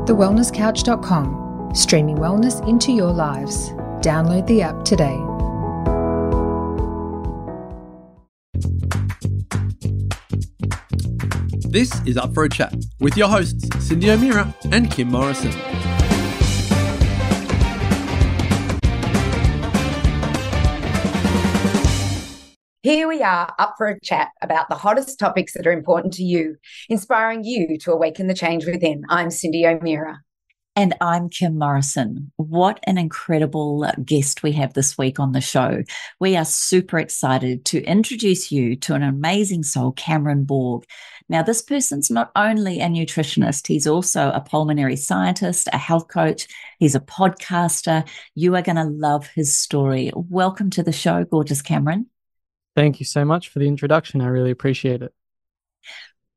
thewellnesscouch.com, streaming wellness into your lives. Download the app today. This is Up for a Chat with your hosts, Cindy O'Meara and Kim Morrison. Here we are, up for a chat about the hottest topics that are important to you, inspiring you to awaken the change within. I'm Cindy O'Meara. And I'm Kim Morrison. What an incredible guest we have this week on the show. We are super excited to introduce you to an amazing soul, Cameron Borg. Now, this person's not only a nutritionist, he's also a pulmonary scientist, a health coach, he's a podcaster. You are going to love his story. Welcome to the show, gorgeous Cameron. Thank you so much for the introduction. I really appreciate it.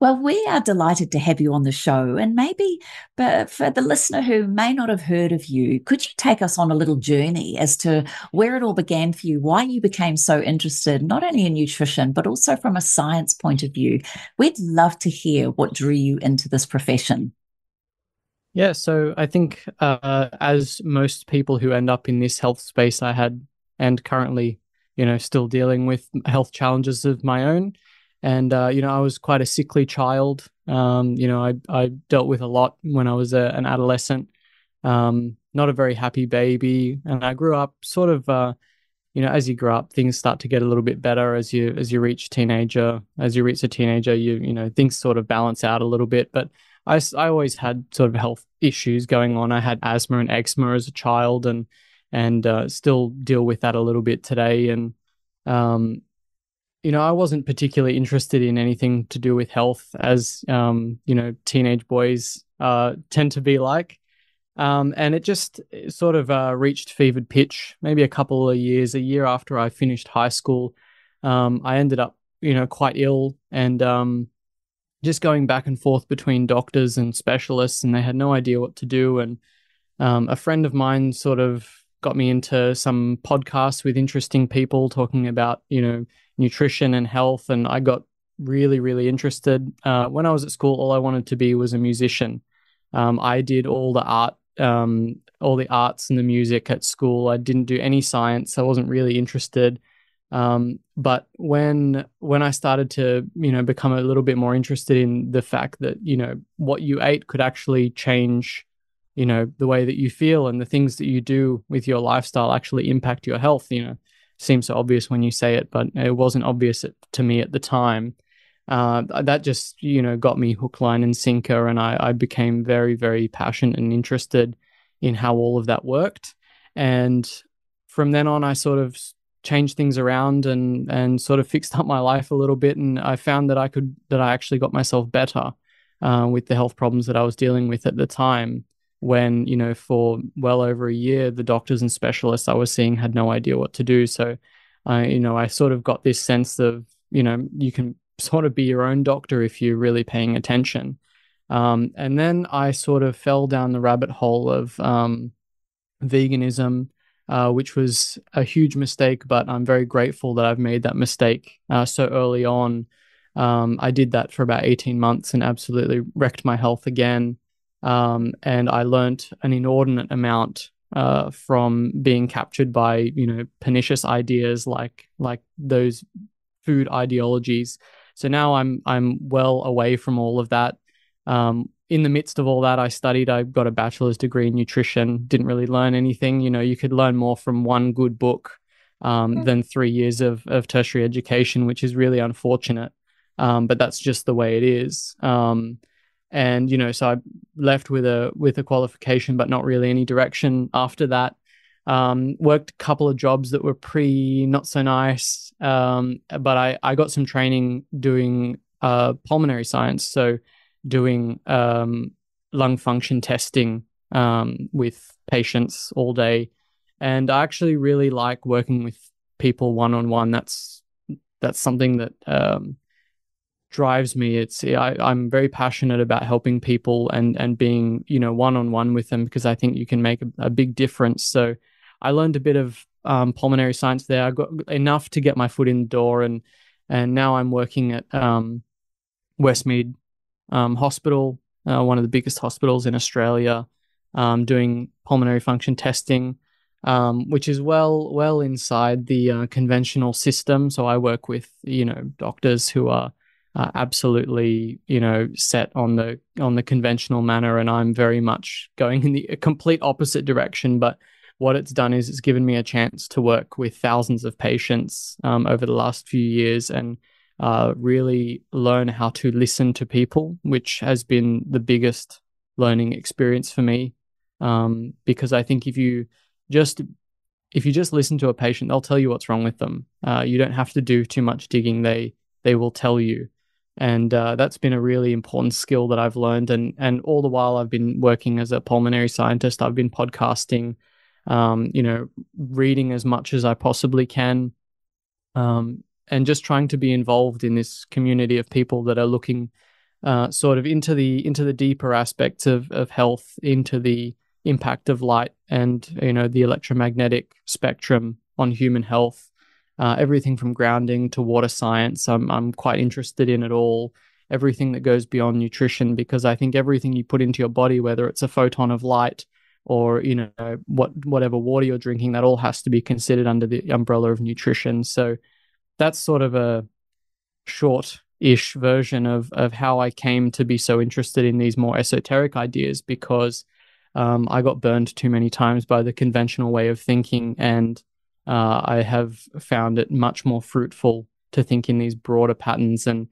Well, we are delighted to have you on the show. And maybe, but for the listener who may not have heard of you, could you take us on a little journey as to where it all began for you, why you became so interested, not only in nutrition, but also from a science point of view? We'd love to hear what drew you into this profession. Yeah, so I think as most people who end up in this health space, I had and currently still dealing with health challenges of my own. And, I was quite a sickly child. I dealt with a lot when I was an adolescent, not a very happy baby. And I grew up sort of, as you grow up, things start to get a little bit better as you reach teenager. As you reach a teenager, things sort of balance out a little bit. But I always had sort of health issues going on. I had asthma and eczema as a child and still deal with that a little bit today. And, I wasn't particularly interested in anything to do with health as, teenage boys tend to be like. And it just sort of reached fevered pitch maybe a year after I finished high school. I ended up, quite ill and just going back and forth between doctors and specialists, and they had no idea what to do. And a friend of mine sort of got me into some podcasts with interesting people talking about, nutrition and health. And I got really, really interested. When I was at school, all I wanted to be was a musician. I did all the arts and the music at school. I didn't do any science. I wasn't really interested. But when I started to, become a little bit more interested in the fact that, what you ate could actually change the way that you feel, and the things that you do with your lifestyle actually impact your health. Seems so obvious when you say it, but it wasn't obvious to me at the time. That just, got me hook, line, and sinker, and I became very, very passionate and interested in how all of that worked. And from then on, I sort of changed things around and sort of fixed up my life a little bit, and I found that I actually got myself better with the health problems that I was dealing with at the time. When, for well over a year, the doctors and specialists I was seeing had no idea what to do. So, I sort of got this sense of, you can sort of be your own doctor if you're really paying attention. And then I sort of fell down the rabbit hole of veganism, which was a huge mistake, but I'm very grateful that I've made that mistake so early on. I did that for about 18 months and absolutely wrecked my health again. And I learnt an inordinate amount from being captured by, pernicious ideas like those food ideologies. So now I'm well away from all of that. In the midst of all that, I got a bachelor's degree in nutrition, didn't really learn anything. You could learn more from one good book than 3 years of tertiary education, which is really unfortunate. But that's just the way it is. And, so I left with a qualification, but not really any direction after that. Worked a couple of jobs that were not so nice. But I got some training doing pulmonary science. So doing lung function testing with patients all day. And I actually really like working with people one-on-one. That's something that drives me. I'm very passionate about helping people and being, one-on-one with them, because I think you can make a big difference. So I learned a bit of pulmonary science there. I got enough to get my foot in the door, and now I'm working at Westmead Hospital one of the biggest hospitals in Australia, doing pulmonary function testing, which is well inside the conventional system. So I work with doctors who are absolutely set on the conventional manner, and I'm very much going in the complete opposite direction. But what it's done is it's given me a chance to work with thousands of patients over the last few years, and really learn how to listen to people, which has been the biggest learning experience for me. Because I think if you just listen to a patient, they'll tell you what's wrong with them. You don't have to do too much digging; they will tell you, and that's been a really important skill that I've learned. And all the while I've been working as a pulmonary scientist, I've been podcasting, reading as much as I possibly can, and just trying to be involved in this community of people that are looking sort of into the deeper aspects of health, into the impact of light and the electromagnetic spectrum on human health, everything from grounding to water science. I'm quite interested in it all, everything that goes beyond nutrition, because I think everything you put into your body, whether it's a photon of light or whatever water you're drinking, that all has to be considered under the umbrella of nutrition. So that's sort of a short-ish version of how I came to be so interested in these more esoteric ideas, because I got burned too many times by the conventional way of thinking, and I have found it much more fruitful to think in these broader patterns. And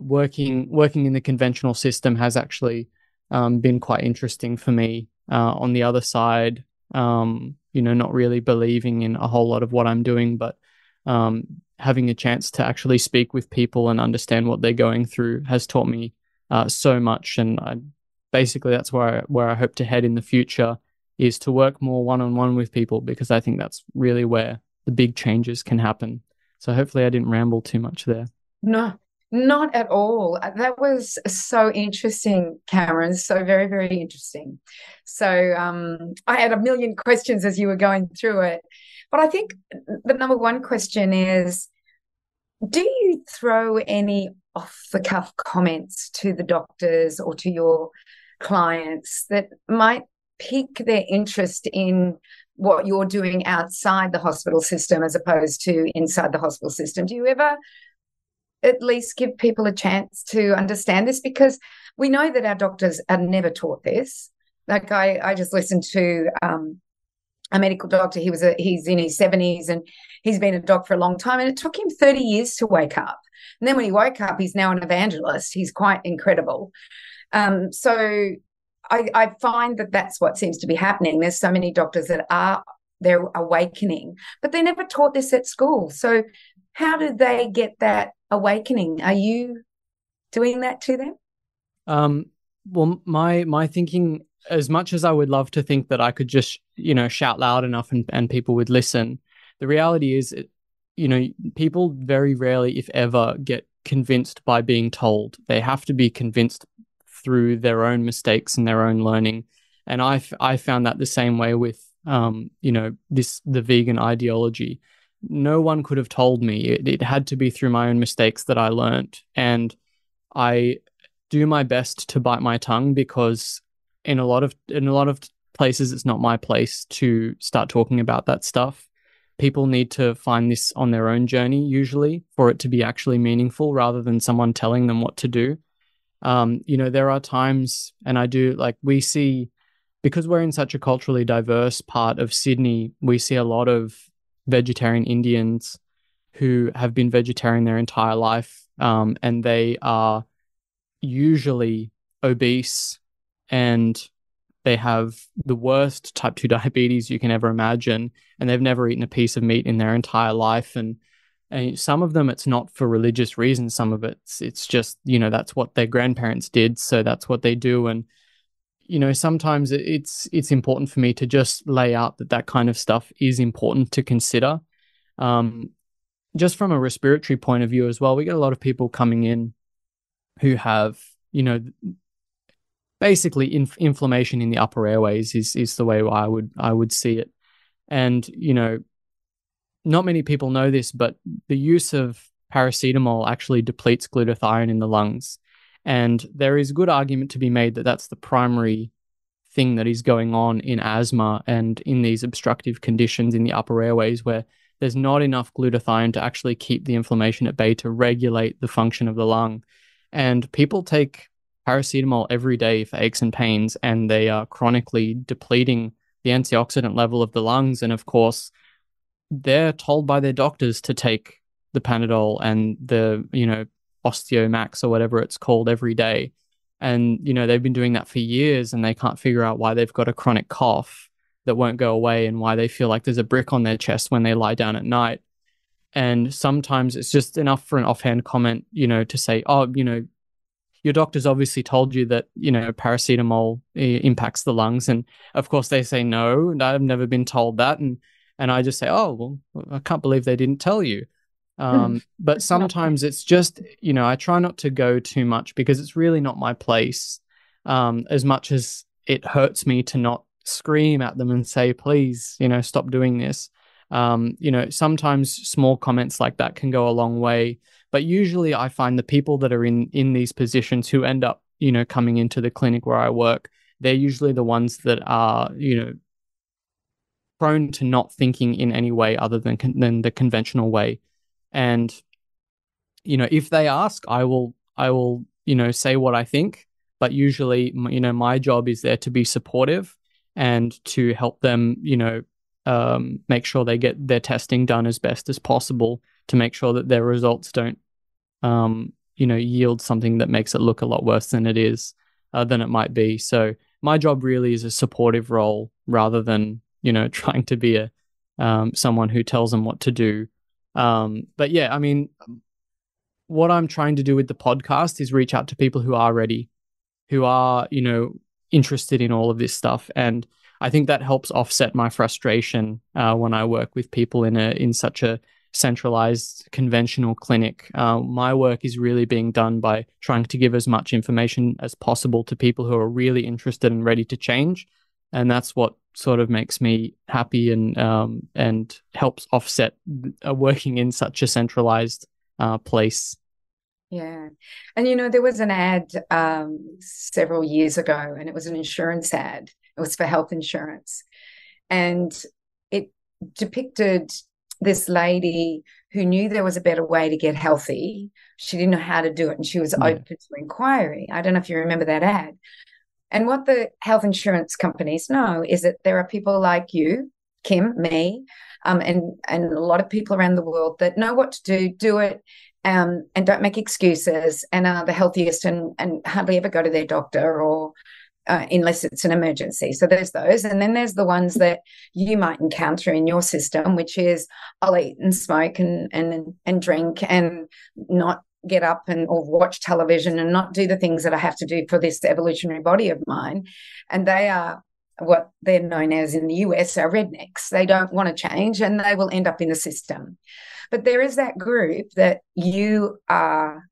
working in the conventional system has actually been quite interesting for me. On the other side, not really believing in a whole lot of what I'm doing, but having a chance to actually speak with people and understand what they're going through has taught me so much. And basically that's where I hope to head in the future, is to work more one-on-one with people, because I think that's really where the big changes can happen. So hopefully I didn't ramble too much there. No, not at all. That was so interesting, Cameron. So very, very interesting. So I had a million questions as you were going through it. But I think the number one question is, do you throw any off-the-cuff comments to the doctors or to your clients that might pique their interest in what you're doing outside the hospital system as opposed to inside the hospital system? Do you ever at least give people a chance to understand this? Because we know that our doctors are never taught this. Like I just listened to a medical doctor. He's in his 70s and he's been a doc for a long time, and it took him 30 years to wake up. And then when he woke up, he's now an evangelist. He's quite incredible. So I find that that's what seems to be happening. There's so many doctors that they're awakening, but they're never taught this at school. So how do they get that awakening? Are you doing that to them? Well, my thinking, as much as I would love to think that I could just, shout loud enough and people would listen, the reality is, people very rarely, if ever, get convinced by being told. They have to be convinced through their own mistakes and their own learning. And I found that the same way with, the vegan ideology. No one could have told me. It had to be through my own mistakes that I learned. And I do my best to bite my tongue, because in a lot of places, it's not my place to start talking about that stuff. People need to find this on their own journey, usually, for it to be actually meaningful, rather than someone telling them what to do. There are times, and we see, because we're in such a culturally diverse part of Sydney, we see a lot of vegetarian Indians who have been vegetarian their entire life, and they are usually obese, and they have the worst type 2 diabetes you can ever imagine, and they've never eaten a piece of meat in their entire life. And some of them, it's not for religious reasons. Some of it's just, that's what their grandparents did, so that's what they do. And sometimes it's important for me to just lay out that kind of stuff is important to consider. Just from a respiratory point of view as well, we get a lot of people coming in who have, basically inflammation in the upper airways is the way I would see it. And, not many people know this, but the use of paracetamol actually depletes glutathione in the lungs. And there is good argument to be made that that's the primary thing that is going on in asthma and in these obstructive conditions in the upper airways, where there's not enough glutathione to actually keep the inflammation at bay to regulate the function of the lung. And people take paracetamol every day for aches and pains, and they are chronically depleting the antioxidant level of the lungs. And of course, they're told by their doctors to take the Panadol and the, Osteomax or whatever it's called every day. And, they've been doing that for years, and they can't figure out why they've got a chronic cough that won't go away and why they feel like there's a brick on their chest when they lie down at night. And sometimes it's just enough for an offhand comment, to say, oh, your doctor's obviously told you that, paracetamol impacts the lungs. And of course they say, no, I've never been told that. And I just say, oh, well, I can't believe they didn't tell you. But sometimes it's just, I try not to go too much because it's really not my place. As much as it hurts me to not scream at them and say, please, stop doing this. Sometimes small comments like that can go a long way. But usually I find the people that are in these positions who end up, coming into the clinic where I work, they're usually the ones that are, prone to not thinking in any way other than the conventional way. And, if they ask, I will, say what I think. But usually, my job is there to be supportive and to help them, make sure they get their testing done as best as possible to make sure that their results don't, yield something that makes it look a lot worse than it is, than it might be. So my job really is a supportive role rather than, trying to be someone who tells them what to do. But yeah, I mean, what I'm trying to do with the podcast is reach out to people who are ready, who are, interested in all of this stuff. And I think that helps offset my frustration when I work with people in such a centralized conventional clinic. My work is really being done by trying to give as much information as possible to people who are really interested and ready to change. And that's what sort of makes me happy and helps offset working in such a centralized place. Yeah. And, there was an ad several years ago, and it was an insurance ad. It was for health insurance. And it depicted this lady who knew there was a better way to get healthy. She didn't know how to do it, and she was open to inquiry. I don't know if you remember that ad. And what the health insurance companies know is that there are people like you, Kim, me, and a lot of people around the world that know what to do it, and don't make excuses, and are the healthiest and hardly ever go to their doctor or unless it's an emergency. So there's those. And then there's the ones that you might encounter in your system, which is I'll eat and smoke and drink and not get up or watch television and not do the things that I have to do for this evolutionary body of mine. And they are what they're known as in the US are rednecks. They don't want to change, and they will end up in the system. But there is that group that they are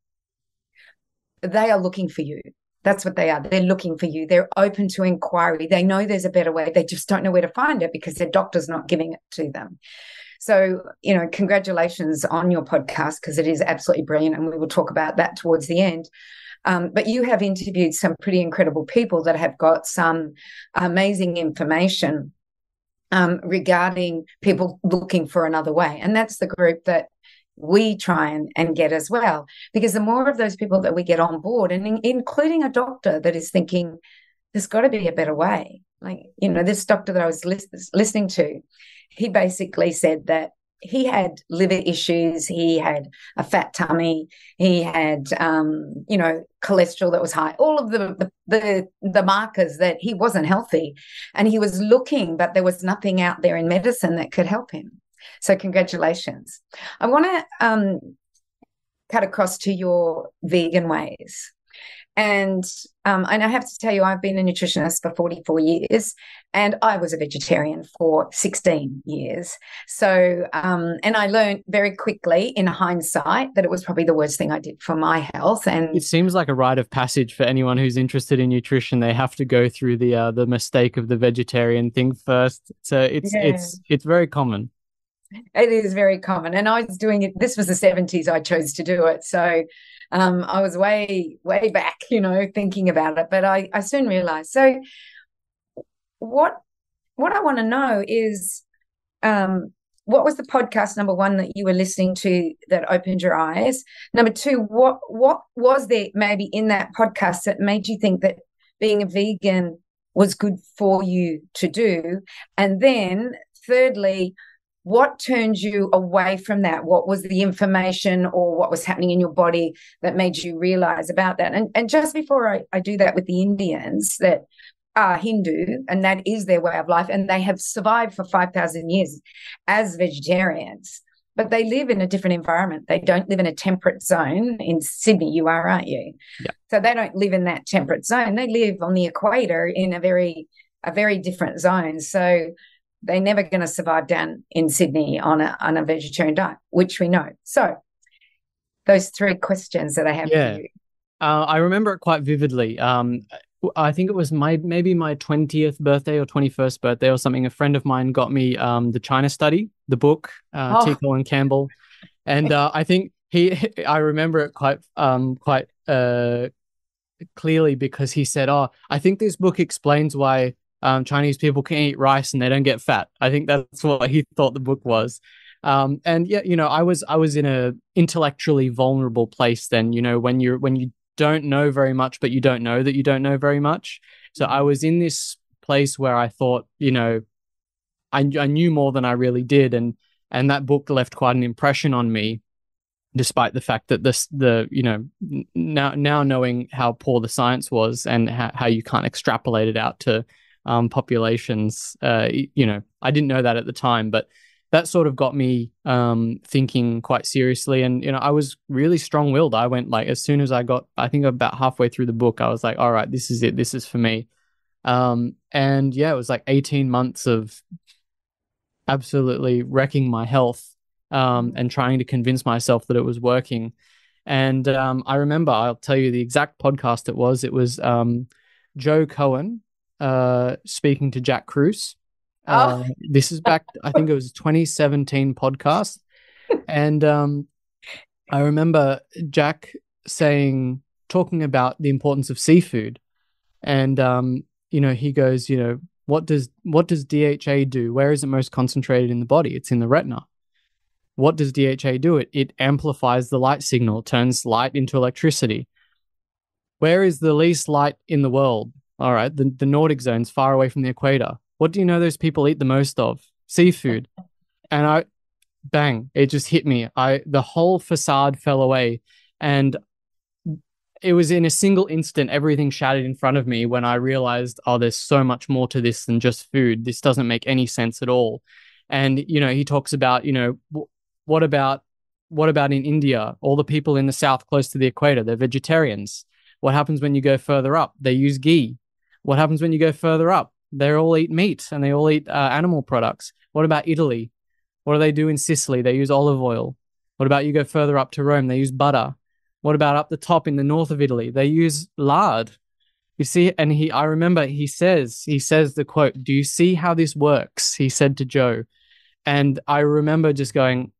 looking for you. That's what they are. They're looking for you. They're open to inquiry. They know there's a better way. They just don't know where to find it because their doctor's not giving it to them. So, congratulations on your podcast, because it is absolutely brilliant, and we will talk about that towards the end. But you have interviewed some pretty incredible people that have got some amazing information regarding people looking for another way. And that's the group that we try and get as well, because the more of those people that we get on board, and including a doctor that is thinking there's got to be a better way. Like, this doctor that I was listening to, he basically said that he had liver issues, he had a fat tummy, he had, cholesterol that was high, all of the markers that he wasn't healthy. And he was looking, but there was nothing out there in medicine that could help him. So congratulations. I want to cut across to your vegan ways. And I have to tell you, I've been a nutritionist for 44 years, and I was a vegetarian for 16 years. So, and I learned very quickly in hindsight that it was probably the worst thing I did for my health. And it seems like a rite of passage for anyone who's interested in nutrition. They have to go through the mistake of the vegetarian thing first. So it's very common. It is very common. And I was doing it. This was the 70s I chose to do it. So I was way back, thinking about it, but I soon realized. So what I want to know is, what was the podcast number one that you were listening to that opened your eyes? Number two, what was there maybe in that podcast that made you think that being a vegan was good for you to do? And then thirdly, what turned you away from that? What was the information or what was happening in your body that made you realize about that? And just before I do that with the Indians that are Hindu, and that is their way of life, and they have survived for 5,000 years as vegetarians, but they live in a different environment. They don't live in a temperate zone. In Sydney, you are, aren't you? Yeah. So they don't live in that temperate zone. They live on the equator in a very different zone. So they're never going to survive down in Sydney on a vegetarian diet, which we know. So those three questions that I have for you. I remember it quite vividly. I think it was maybe my 20th birthday or 21st birthday or something. A friend of mine got me the China Study, the book, T. Colin Campbell. And I think I remember it quite clearly because he said, I think this book explains why Chinese people can eat rice and they don't get fat. I think that's what he thought the book was. And yeah, I was in a intellectually vulnerable place then, when you don't know very much, but you don't know that you don't know very much. So I was in this place where I thought, I knew more than I really did. And that book left quite an impression on me, despite the fact that now knowing how poor the science was and how you can't extrapolate it out to populations, I didn't know that at the time, but that sort of got me thinking quite seriously. And, I was really strong-willed. I went as soon as I think about halfway through the book, I was like, all right, this is it. This is for me. And yeah, it was 18 months of absolutely wrecking my health and trying to convince myself that it was working. And I remember, I'll tell you the exact podcast it was. It was Joe Cohen speaking to Jack Kruse. This is back, I think it was 2017 podcast. And I remember Jack talking about the importance of seafood. And, he goes, what does DHA do? Where is it most concentrated in the body? It's in the retina. What does DHA do? It amplifies the light signal, turns light into electricity. Where is the least light in the world? All right, the Nordic zone's far away from the equator. What do you know those people eat the most of? Seafood. And it just hit me. The whole facade fell away. And it was in a single instant, everything shattered in front of me when I realized, there's so much more to this than just food. This doesn't make any sense at all. And, he talks about, what about in India? All the people in the south close to the equator, they're vegetarians. What happens when you go further up? They use ghee. What happens when you go further up? They all eat meat and they all eat animal products. What about Italy? What do they do in Sicily? They use olive oil. What about you go further up to Rome? They use butter. What about up the top in the north of Italy? They use lard. You see, and I remember he says the quote, "Do you see how this works?" He said to Joe. And I remember just going,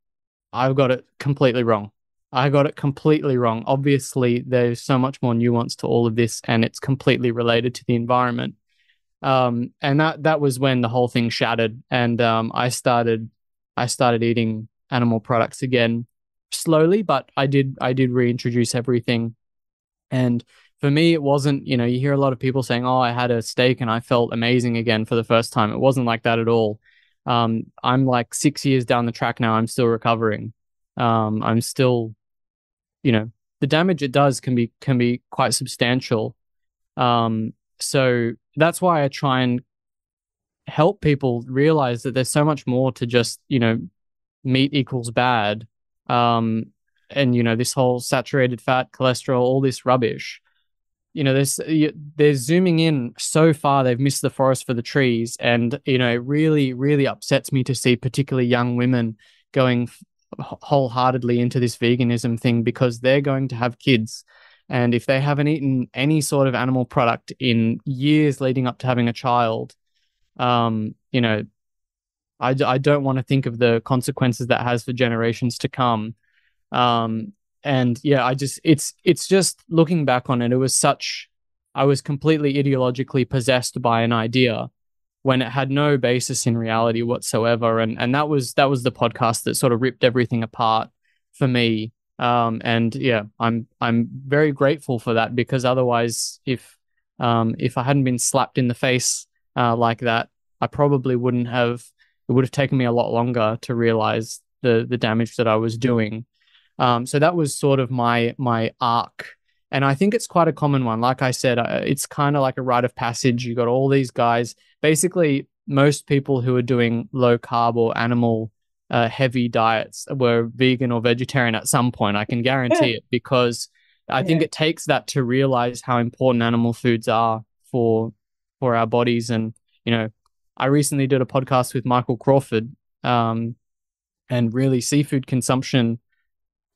I've got it completely wrong. I got it completely wrong. Obviously, there's so much more nuance to all of this, and it's completely related to the environment. And that was when the whole thing shattered, and I started eating animal products again, slowly, but I did reintroduce everything. And for me, it wasn't, you hear a lot of people saying, I had a steak and I felt amazing again for the first time. It wasn't like that at all. I'm 6 years down the track now. I'm still recovering. I'm still, the damage it does can be quite substantial. So that's why I try and help people realize that there's so much more to just, meat equals bad. And, this whole saturated fat, cholesterol, all this rubbish. They're zooming in so far, they've missed the forest for the trees. And, it really, really upsets me to see particularly young women going wholeheartedly into this veganism thing, because they're going to have kids. And if they haven't eaten any sort of animal product in years leading up to having a child, I don't want to think of the consequences that has for generations to come. and yeah, it's just looking back on it, I was completely ideologically possessed by an idea when it had no basis in reality whatsoever. And that was the podcast that sort of ripped everything apart for me. And yeah, I'm very grateful for that, because otherwise, if I hadn't been slapped in the face like that, I probably wouldn't have. It would have taken me a lot longer to realize the damage that I was doing. So that was sort of my arc, and I think it's quite a common one. Like I said, it's kind of like a rite of passage. You got all these guys. Basically, most people who are doing low carb or animal heavy diets were vegan or vegetarian at some point. I can guarantee it, because I think it takes that to realize how important animal foods are for our bodies. And I recently did a podcast with Michael Crawford, and really seafood consumption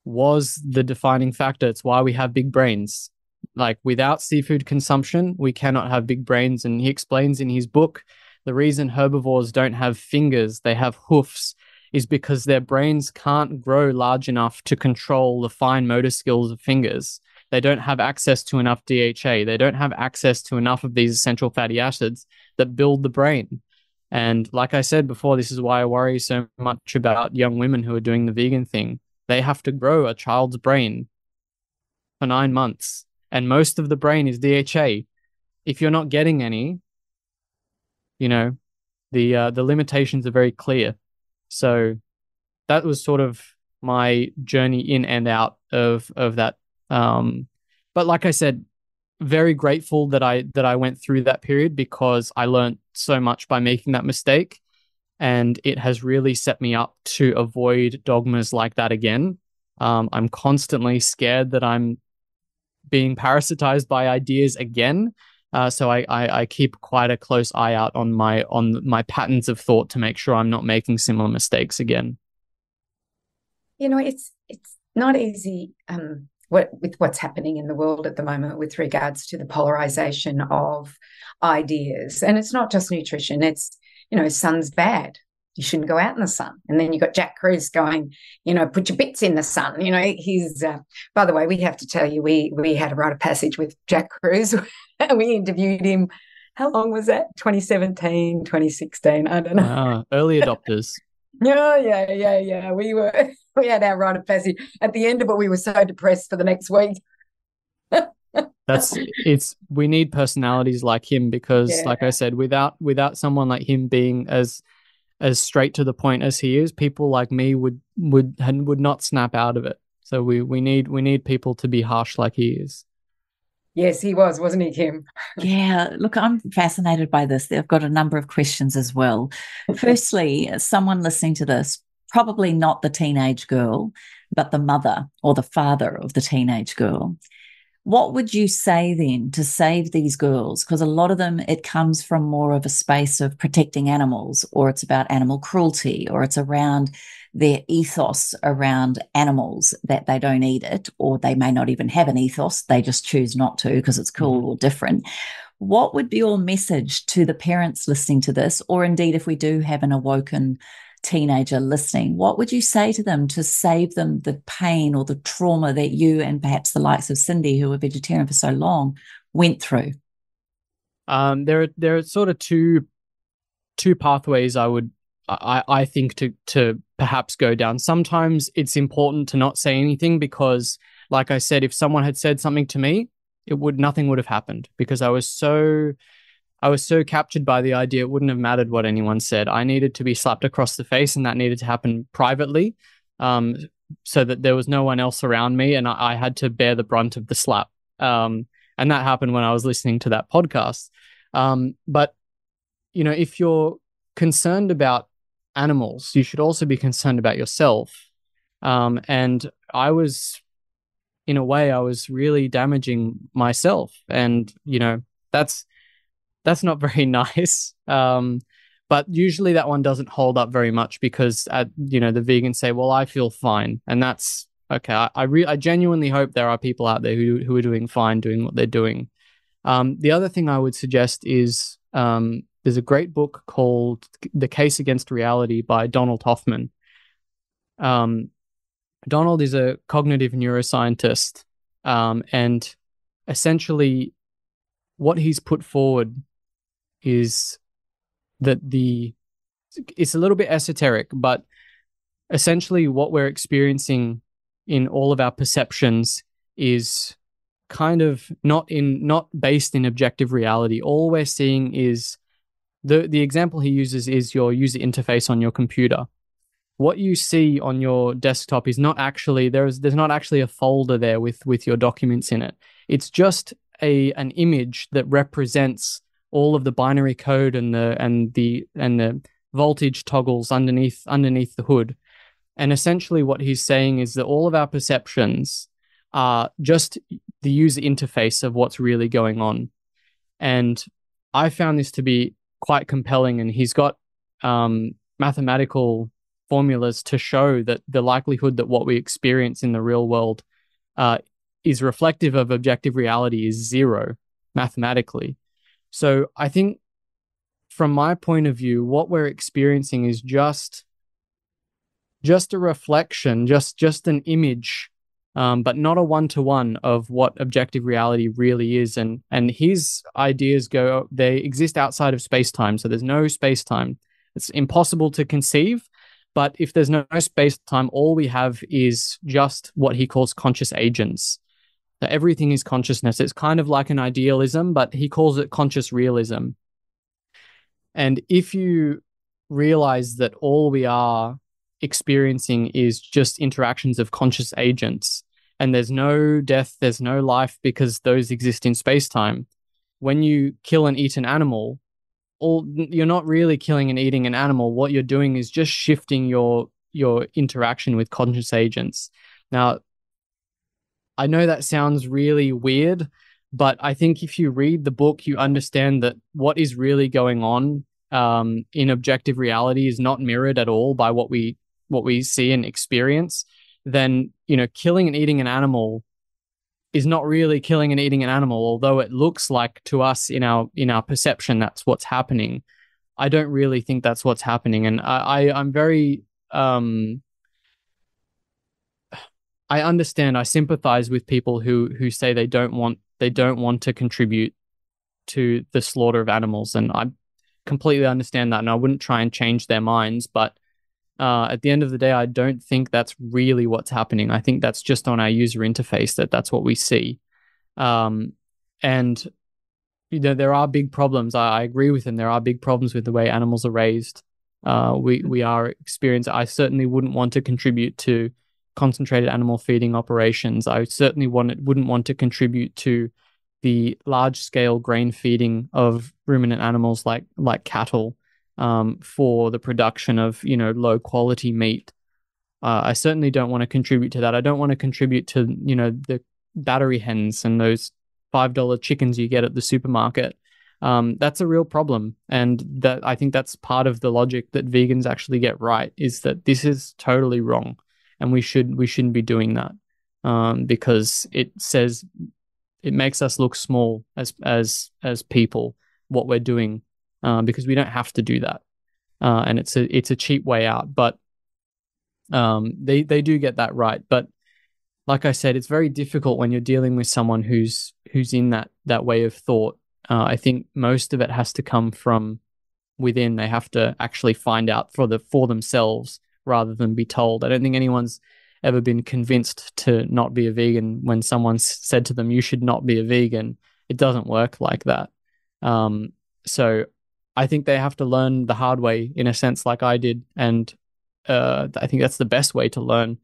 was the defining factor. It's why we have big brains. Like, without seafood consumption, we cannot have big brains. And he explains in his book the reason herbivores don't have fingers, they have hoofs, is because their brains can't grow large enough to control the fine motor skills of fingers. They don't have access to enough DHA. They don't have access to enough of these essential fatty acids that build the brain. And like I said before, this is why I worry so much about young women who are doing the vegan thing. They have to grow a child's brain for 9 months, and most of the brain is DHA. If you're not getting any, the limitations are very clear. So that was sort of my journey in and out of that. But like I said, very grateful that I went through that period, because I learned so much by making that mistake. And it has really set me up to avoid dogmas like that again. I'm constantly scared that I'm being parasitized by ideas again. So I keep quite a close eye out on my patterns of thought to make sure I'm not making similar mistakes again. It's not easy with what's happening in the world at the moment with regards to the polarization of ideas. And it's not just nutrition. It's, sun's bad. You shouldn't go out in the sun. And then you've got Jack Kruse going, put your bits in the sun. He's, by the way, we have to tell you, we had a rite of passage with Jack Kruse. We interviewed him. How long was that? 2017, 2016? I don't know. Early adopters. Yeah. We had our rite of passage. At the end of it, we were so depressed for the next week. We need personalities like him, because like I said, without someone like him being as straight to the point as he is, people like me would not snap out of it. So we need people to be harsh like he is. Yes, he was, wasn't he, Kim? Yeah, look, I'm fascinated by this. I've got a number of questions as well. Firstly, someone listening to this, probably not the teenage girl, but the mother or the father of the teenage girl. What would you say then to save these girls? Because a lot of them, it comes from more of a space of protecting animals, or it's about animal cruelty, or it's around their ethos around animals, that they don't eat it, or they may not even have an ethos. They just choose not to because it's cool or different. What would be your message to the parents listening to this? Or indeed, if we do have an awoken teenager listening, what would you say to them to save them the pain or the trauma that you and perhaps the likes of Cindy, who were vegetarian for so long, went through? There are sort of two pathways I think to perhaps go down. Sometimes it's important to not say anything, because like I said, if someone had said something to me, nothing would have happened, because I was so captured by the idea it wouldn't have mattered what anyone said. I needed to be slapped across the face, and that needed to happen privately, so that there was no one else around me, and I had to bear the brunt of the slap. And that happened when I was listening to that podcast. But if you're concerned about animals, you should also be concerned about yourself. And I was, in a way, I was really damaging myself, and that's not very nice. But usually that one doesn't hold up very much, because the vegans say, well, I feel fine, and that's okay. I genuinely hope there are people out there who are doing fine, doing what they're doing. The other thing I would suggest is there's a great book called The Case Against Reality by Donald Hoffman. Donald is a cognitive neuroscientist, and essentially what he's put forward is that it's a little bit esoteric, but essentially what we're experiencing in all of our perceptions is kind of not based in objective reality. All we're seeing is the example he uses is your user interface on your computer. What you see on your desktop is not actually there's not actually a folder there with your documents in it. It's just an image that represents all of the binary code and the voltage toggles underneath the hood. And essentially what he's saying is that all of our perceptions are just the user interface of what's really going on. And I found this to be quite compelling, and he's got mathematical formulas to show that the likelihood that what we experience in the real world is reflective of objective reality is zero mathematically. So I think from my point of view, what we're experiencing is just a reflection, just an image, but not a one-to-one of what objective reality really is. And his ideas they exist outside of space-time, so there's no space-time. It's impossible to conceive, but if there's no space-time, all we have is just what he calls conscious agents. So everything is consciousness. It's kind of like an idealism, but he calls it conscious realism. And if you realize that all we are experiencing is just interactions of conscious agents, and there's no death, there's no life, because those exist in space-time. When you kill and eat an animal, you're not really killing and eating an animal. What you're doing is just shifting your interaction with conscious agents. Now, I know that sounds really weird, but I think if you read the book, you understand that what is really going on in objective reality is not mirrored at all by what we see and experience. Then, killing and eating an animal is not really killing and eating an animal, although it looks like to us in our perception that's what's happening. I don't really think that's what's happening, and I'm very I understand. I sympathize with people who say they don't want to contribute to the slaughter of animals, and I completely understand that, and I wouldn't try and change their minds. But at the end of the day, I don't think that's really what's happening. I think that's just on our user interface that's what we see, and there are big problems. I agree with him. There are big problems with the way animals are raised. We are experiencing. I certainly wouldn't want to contribute to concentrated animal feeding operations. I certainly wouldn't want to contribute to the large-scale grain feeding of ruminant animals like cattle for the production of low-quality meat. I certainly don't want to contribute to that. I don't want to contribute to the battery hens and those $5 chickens you get at the supermarket. That's a real problem, and that I think that's part of the logic that vegans actually get right, is that this is totally wrong. And we shouldn't be doing that because it makes us look small as people, what we're doing, because we don't have to do that, and it's a cheap way out. But they do get that right. But like I said, it's very difficult when you're dealing with someone who's in that way of thought. I think most of it has to come from within. They have to actually find out for themselves, rather than be told. I don't think anyone's ever been convinced to not be a vegan when someone's said to them, you should not be a vegan. It doesn't work like that. So I think they have to learn the hard way, in a sense, like I did. And I think that's the best way to learn,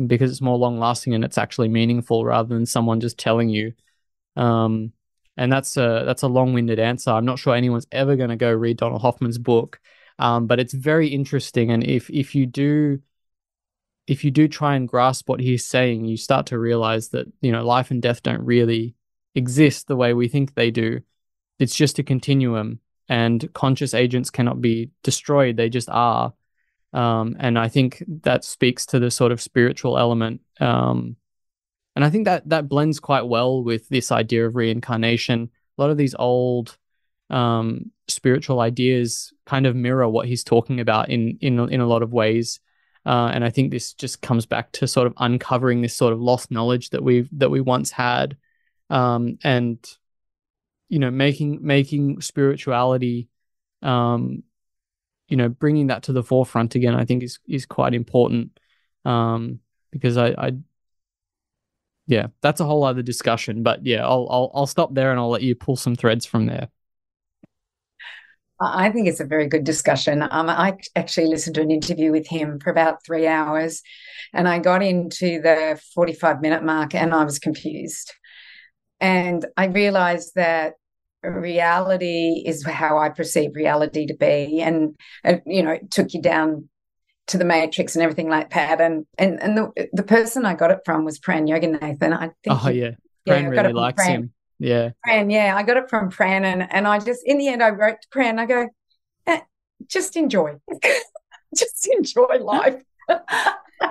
because it's more long lasting and it's actually meaningful, rather than someone just telling you. And that's a long-winded answer. I'm not sure anyone's ever going to go read Donald Hoffman's book. But it's very interesting, and if you do try and grasp what he's saying, you start to realize that life and death don't really exist the way we think they do. It's just a continuum, and conscious agents cannot be destroyed; they just are. And I think that speaks to the sort of spiritual element, and I think that blends quite well with this idea of reincarnation. A lot of these old spiritual ideas kind of mirror what he's talking about in a lot of ways. And I think this just comes back to sort of uncovering this sort of lost knowledge that we once had, and making spirituality, bringing that to the forefront again, I think is quite important, because yeah, that's a whole other discussion. But yeah, I'll stop there and I'll let you pull some threads from there. I think it's a very good discussion. I actually listened to an interview with him for about 3 hours, and I got into the 45-minute mark and I was confused. And I realized that reality is how I perceive reality to be. And, it took you down to the matrix and everything like that. And the person I got it from was Pran Yoganathan. I think. Oh, yeah. Pran really likes him. Yeah. Pran, yeah. I got it from Pran. And I just, in the end, I wrote to Pran, I go, just enjoy. Just enjoy life.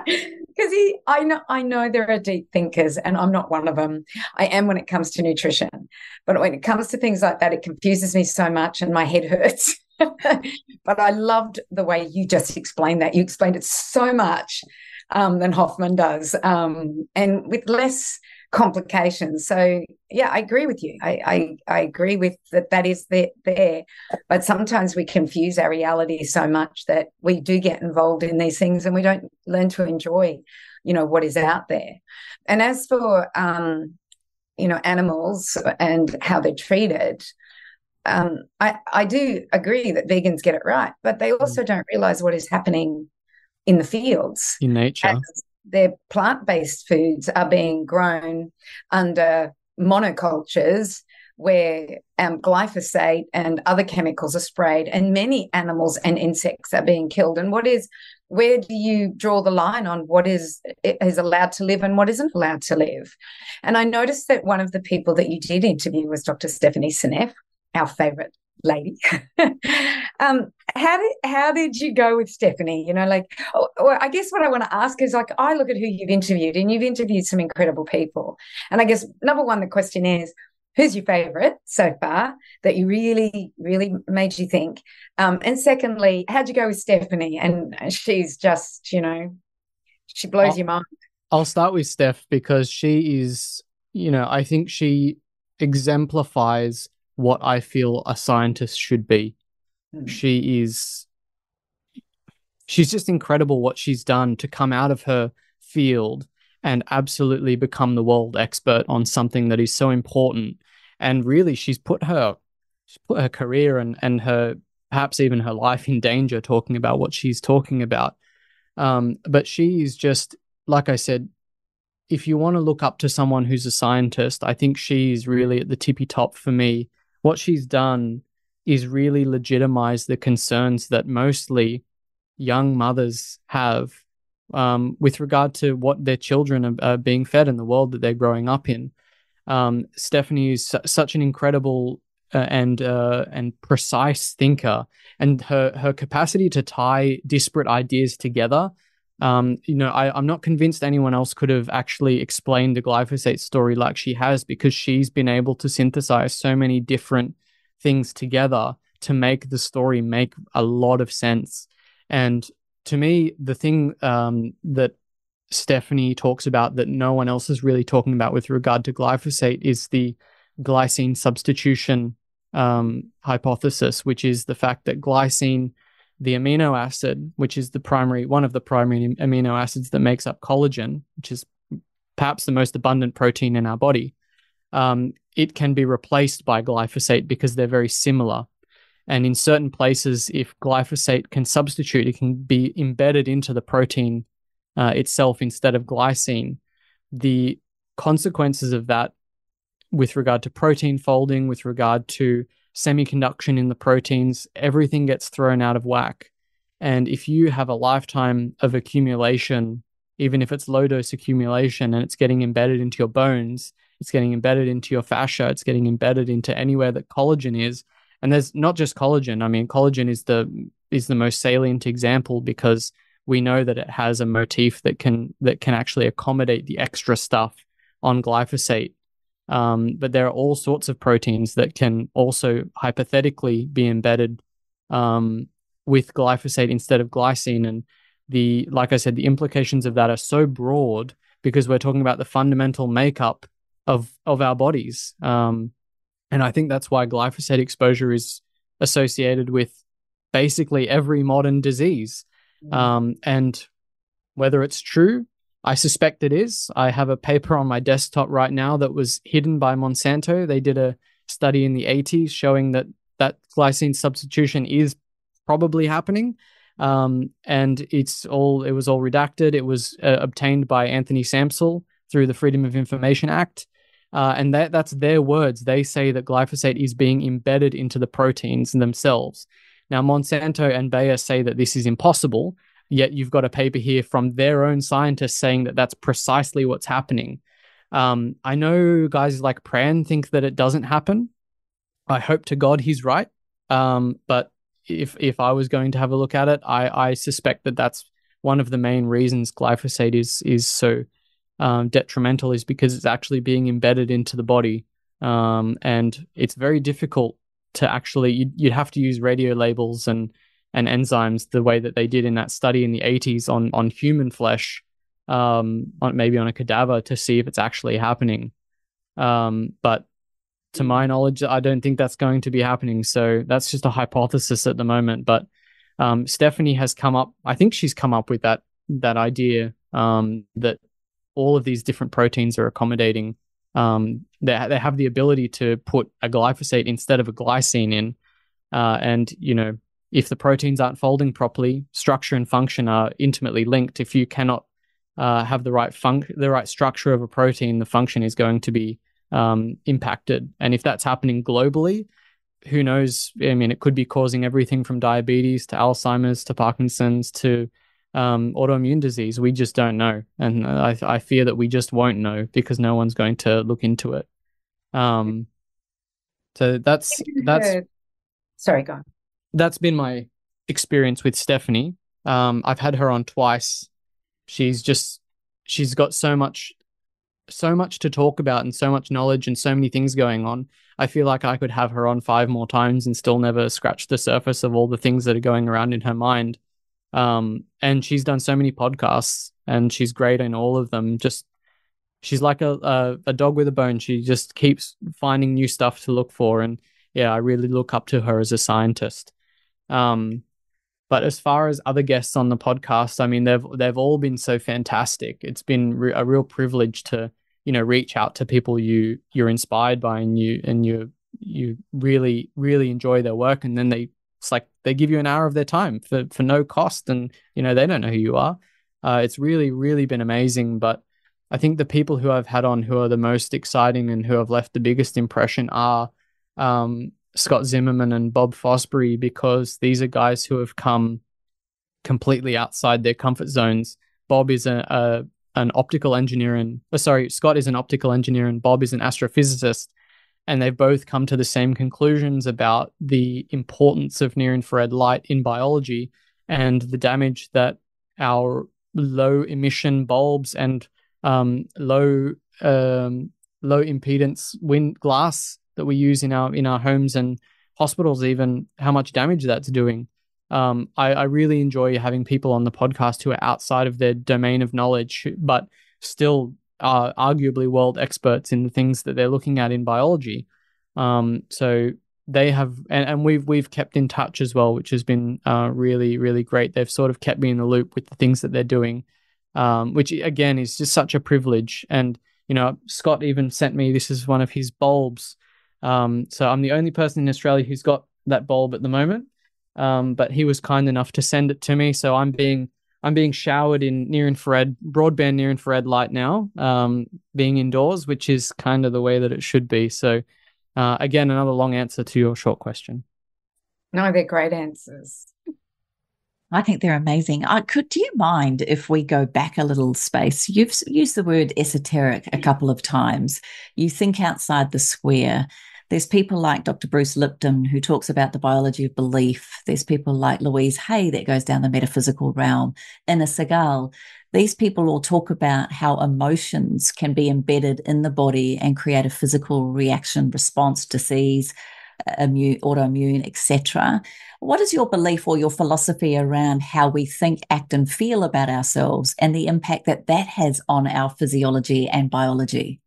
Because I know there are deep thinkers, and I'm not one of them. I am when it comes to nutrition, but when it comes to things like that, it confuses me so much, and my head hurts. But I loved the way you just explained that. You explained it so much than Hoffman does, and with less complications. So yeah, I agree with you. I agree with that is there, but sometimes we confuse our reality so much that we do get involved in these things and we don't learn to enjoy, what is out there. And as for animals and how they're treated, I do agree that vegans get it right, but they also don't realize what is happening in the fields, in nature. Their plant-based foods are being grown under monocultures where glyphosate and other chemicals are sprayed, and many animals and insects are being killed. And where do you draw the line on what is allowed to live and what isn't allowed to live? And I noticed that one of the people that you did interview was Dr. Stephanie Seneff, our favorite lady. How did you go with Stephanie? I guess what I want to ask is, I look at who you've interviewed, and you've interviewed some incredible people. And I guess number one, the question is, who's your favorite so far that you really, really made you think? And secondly, how'd you go with Stephanie? And she's just, she blows your mind. I'll start with Steph because she is, I think she exemplifies what I feel a scientist should be. She's just incredible what she's done to come out of her field and absolutely become the world expert on something that is so important. And really, she's put her career and her, perhaps even her life, in danger talking about what she's talking about. But she is just, like I said, if you want to look up to someone who's a scientist, I think she's really at the tippy top for me. What she's done is really legitimize the concerns that mostly young mothers have with regard to what their children are being fed in the world that they're growing up in. Stephanie is such an incredible and precise thinker, and her capacity to tie disparate ideas together. I'm not convinced anyone else could have actually explained the glyphosate story like she has, because she's been able to synthesize so many different things together to make the story make a lot of sense. And to me, the thing that Stephanie talks about that no one else is really talking about with regard to glyphosate is the glycine substitution hypothesis, which is the fact that glycine, the amino acid, which is one of the primary amino acids that makes up collagen, which is perhaps the most abundant protein in our body, it can be replaced by glyphosate because they're very similar. And in certain places, if glyphosate can substitute, it can be embedded into the protein itself instead of glycine. The consequences of that with regard to protein folding, with regard to semiconduction in the proteins, everything gets thrown out of whack. And if you have a lifetime of accumulation, even if it's low dose accumulation and it's getting embedded into your bones, it's getting embedded into your fascia, it's getting embedded into anywhere that collagen is. And there's not just collagen. I mean, collagen is the most salient example because we know that it has a motif that can actually accommodate the extra stuff on glyphosate. But there are all sorts of proteins that can also hypothetically be embedded with glyphosate instead of glycine. And like I said, the implications of that are so broad because we're talking about the fundamental makeup of our bodies. And I think that's why glyphosate exposure is associated with basically every modern disease. And whether it's true, I suspect it is. I have a paper on my desktop right now that was hidden by Monsanto. They did a study in the 80s showing that glycine substitution is probably happening. And it was all redacted. It was obtained by Anthony Samsel through the Freedom of Information Act. And that's their words. They say that glyphosate is being embedded into the proteins themselves. Now, Monsanto and Bayer say that this is impossible, yet you've got a paper here from their own scientists saying that that's precisely what's happening. I know guys like Pran think that it doesn't happen. I hope to God he's right. But if I was going to have a look at it, I suspect that that's one of the main reasons glyphosate is so detrimental, is because it's actually being embedded into the body. And it's very difficult to actually, you'd have to use radio labels and enzymes the way that they did in that study in the 80s on human flesh, maybe on a cadaver, to see if it's actually happening. But to my knowledge, I don't think that's going to be happening. So that's just a hypothesis at the moment. But Stephanie has come up, I think she's come up with that idea that all of these different proteins are accommodating. They have the ability to put a glyphosate instead of a glycine in. And, if the proteins aren't folding properly, structure and function are intimately linked. If you cannot have the right structure of a protein, the function is going to be impacted. And if that's happening globally, who knows? I mean, it could be causing everything from diabetes to Alzheimer's to Parkinson's to autoimmune disease. We just don't know. And I fear that we just won't know because no one's going to look into it. So that's sorry, go on. That's been my experience with Stephanie. I've had her on twice. She's got so much to talk about and so much knowledge and so many things going on. I feel like I could have her on 5 more times and still never scratch the surface of all the things that are going around in her mind. And she's done so many podcasts and she's great in all of them. She's like a dog with a bone. She just keeps finding new stuff to look for. And yeah, I really look up to her as a scientist. But as far as other guests on the podcast, I mean, they've all been so fantastic. It's been a real privilege to, reach out to people you're inspired by and you really, really enjoy their work. And then it's like they give you an hour of their time for no cost. And, they don't know who you are. It's really, really been amazing. But I think the people who I've had on who are the most exciting and who have left the biggest impression are Scott Zimmerman and Bob Fosbury, because these are guys who have come completely outside their comfort zones. Bob is an optical engineer Scott is an optical engineer and Bob is an astrophysicist. And they've both come to the same conclusions about the importance of near-infrared light in biology and the damage that our low emission bulbs and low impedance glass that we use in our homes and hospitals, even how much damage that's doing. I really enjoy having people on the podcast who are outside of their domain of knowledge, but still are arguably world experts in the things that they're looking at in biology. So they have, and we've kept in touch as well, which has been really, really great. They've sort of kept me in the loop with the things that they're doing, which again is just such a privilege. And Scott even sent me, this is one of his bulbs. So I'm the only person in Australia who's got that bulb at the moment. But he was kind enough to send it to me. So I'm being showered in broadband near infrared light now, being indoors, which is kind of the way that it should be. So again, another long answer to your short question. No, they're great answers. I think they're amazing. Do you mind if we go back a little space? You've used the word esoteric a couple of times. You think outside the square. There's people like Dr. Bruce Lipton, who talks about the biology of belief. There's people like Louise Hay that goes down the metaphysical realm. Inna Segal. These people all talk about how emotions can be embedded in the body and create a physical reaction response, disease, autoimmune, etc. What is your belief or your philosophy around how we think, act, and feel about ourselves and the impact that that has on our physiology and biology?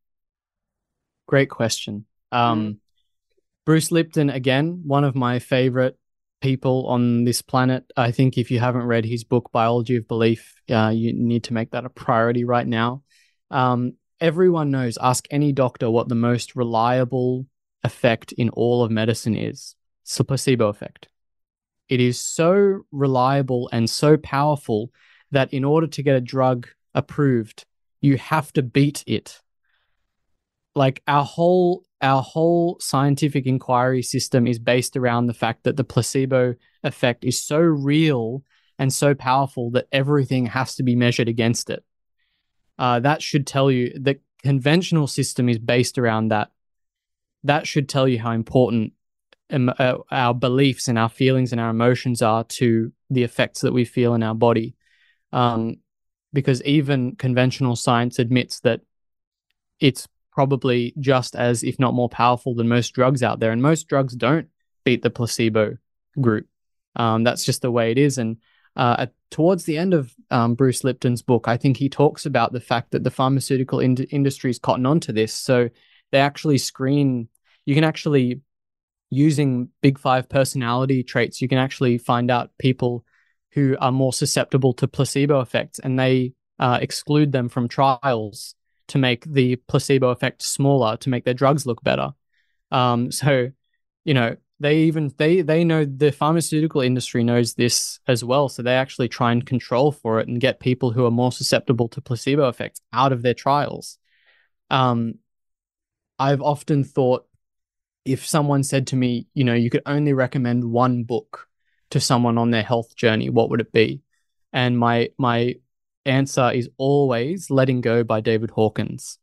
Great question. Bruce Lipton, again, one of my favorite people on this planet. I think if you haven't read his book, Biology of Belief, you need to make that a priority right now. Everyone knows, ask any doctor what the most reliable effect in all of medicine is. It's the placebo effect. It is so reliable and so powerful that in order to get a drug approved, you have to beat it. Like our whole scientific inquiry system is based around the fact that the placebo effect is so real and so powerful that everything has to be measured against it. That should tell you the conventional system is based around that. That should tell you how important our beliefs and our feelings and our emotions are to the effects that we feel in our body. Because even conventional science admits that it's probably just as, if not more powerful than most drugs out there. And most drugs don't beat the placebo group. That's just the way it is. And towards the end of Bruce Lipton's book, I think he talks about the fact that the pharmaceutical industry's cotton onto this. So they actually screen, you can actually, using Big Five personality traits, you can actually find out people who are more susceptible to placebo effects, and they exclude them from trials to make the placebo effect smaller, to make their drugs look better. So, you know, they know, the pharmaceutical industry knows this as well. So they actually try and control for it and get people who are more susceptible to placebo effects out of their trials. I've often thought, if someone said to me, you know, you could only recommend one book to someone on their health journey, what would it be? And my answer is always Letting Go by David Hawkins.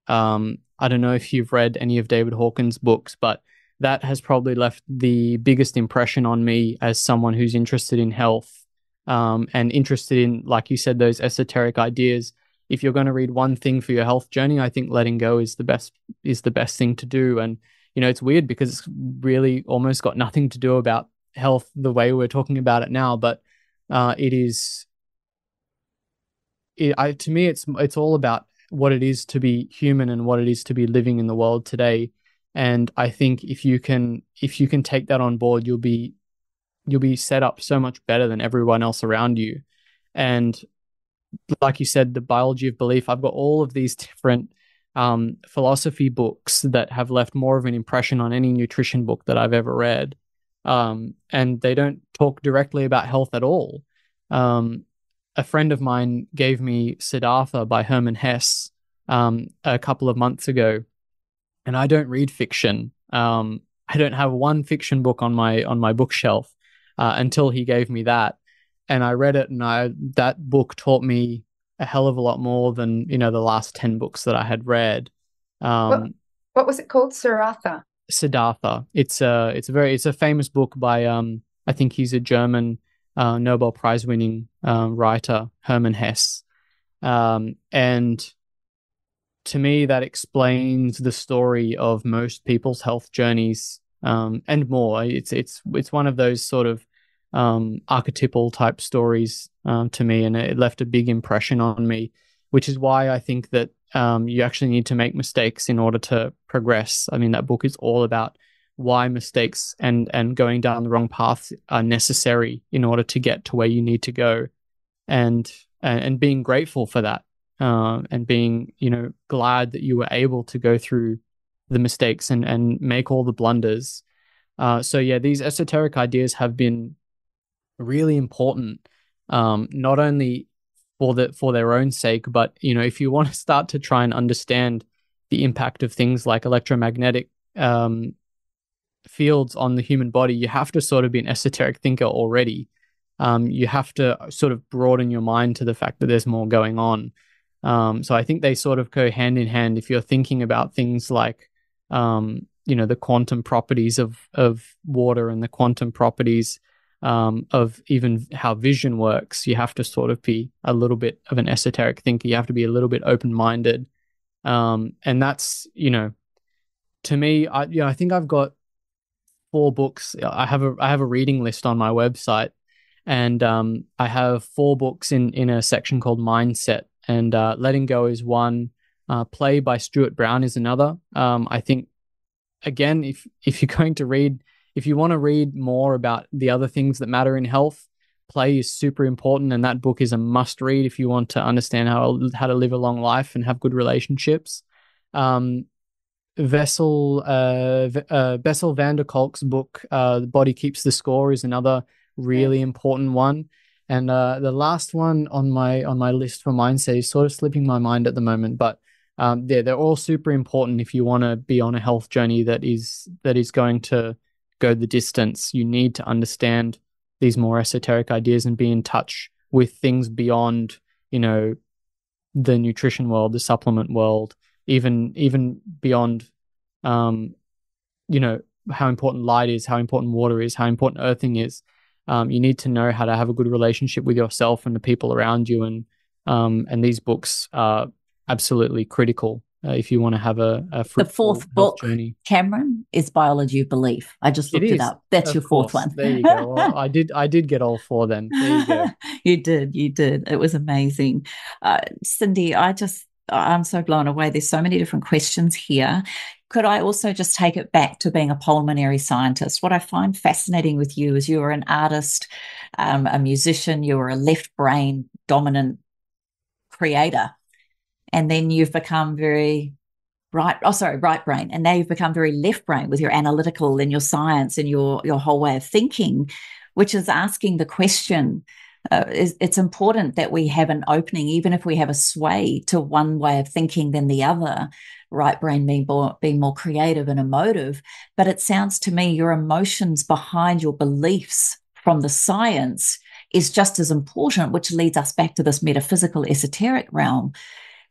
I don't know if you've read any of David Hawkins' books, but that has probably left the biggest impression on me as someone who's interested in health, and interested in, like you said, those esoteric ideas. If you're going to read one thing for your health journey, I think Letting Go is the best thing to do. And you know, it's weird because it's really almost got nothing to do about health the way we're talking about it now, but it is. To me, it's all about what it is to be human and what it is to be living in the world today. And I think if you can take that on board, you'll be set up so much better than everyone else around you. And like you said, the Biology of Belief, I've got all of these different philosophy books that have left more of an impression on any nutrition book that I've ever read. And they don't talk directly about health at all. A friend of mine gave me Siddhartha by Hermann Hesse a couple of months ago, and I don't read fiction. I don't have one fiction book on my bookshelf until he gave me that, and I read it, and that book taught me a hell of a lot more than, you know, the last 10 books that I had read. What was it called? Siddhartha. Siddhartha. It's a famous book by I think he's a German Nobel Prize winning writer, Hermann Hesse. And to me, that explains the story of most people's health journeys, and more. It's one of those sort of archetypal type stories to me, and it left a big impression on me, which is why I think that you actually need to make mistakes in order to progress. I mean, that book is all about why mistakes and going down the wrong path are necessary in order to get to where you need to go, and being grateful for that, and being, you know, glad that you were able to go through the mistakes and make all the blunders. So yeah, these esoteric ideas have been really important, not only for their own sake, but, you know, if you want to start to try and understand the impact of things like electromagnetic fields on the human body, you have to sort of be an esoteric thinker already. You have to sort of broaden your mind to the fact that there's more going on. So I think they sort of go hand in hand. If you're thinking about things like, you know, the quantum properties of water and the quantum properties of even how vision works, you have to sort of be a little bit of an esoteric thinker. You have to be a little bit open-minded. And that's, you know, to me, I think I've got 4 books. I have a reading list on my website, and I have 4 books in a section called Mindset, and Letting Go is one. Play by Stuart Brown is another. I think, again, if you're going to read, if you want to read more about the other things that matter in health, play is super important, and that book is a must read if you want to understand how to live a long life and have good relationships. Um, Bessel van der Kolk's book, The Body Keeps the Score, is another really important one. And the last one on my list for mindset is sort of slipping my mind at the moment, but they're all super important if you want to be on a health journey that is going to go the distance. You need to understand these more esoteric ideas and be in touch with things beyond, the nutrition world, the supplement world, even beyond, how important light is, how important water is, how important earthing is. You need to know how to have a good relationship with yourself and the people around you, and these books are absolutely critical if you want to have a fruitful The 4th book, journey. Cameron, is Biology of Belief. I just looked it up. That's your 4th one. There you go. Well, I did get all 4 then. There you go. You did. It was amazing. Cindy, I'm so blown away. There's so many different questions here. Could I also just take it back to being a pulmonary scientist? What I find fascinating with you is you are an artist, a musician, you are a left brain dominant creator. And then you've become very right brain. And now you've become very left brain with your analytical and your science and your whole way of thinking, which is asking the question, it's important that we have an opening, even if we have a sway to one way of thinking than the other, right brain being more creative and emotive. But it sounds to me your emotions behind your beliefs from the science is just as important, which leads us back to this metaphysical, esoteric realm.